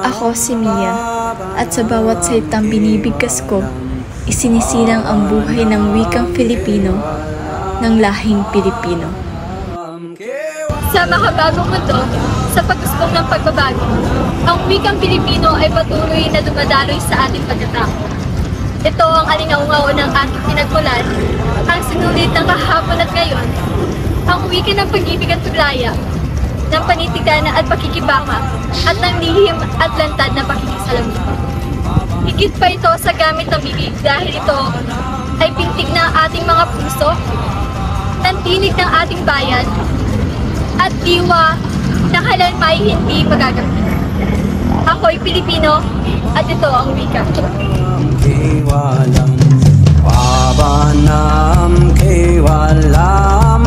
Ako si Mia, at sa bawat salitang binibigkas ko, isinisilang ang buhay ng wikang Filipino, ng lahing Pilipino. Sa makabagong mundo, sa pag-usbong ng pagbabago, ang wikang Pilipino ay patuloy na dumadaloy sa ating pagkatao. Ito ang alingaungaw ng ating pinagmulan, ang sinulit ng kahapon at ngayon, ang wika ng pag-ibig at paglaya, ng panitigana at pakikibaka, at ng lihim at lantad na pakikisalamuha. Higit pa ito sa gamit ng bibig dahil ito ay pintig ng ating mga puso, ng tinig ng ating bayan, at diwa na kailanmay hindi magagamit. Ako'y Pilipino at ito ang wika. Kewalam, Pabanam Kewalam,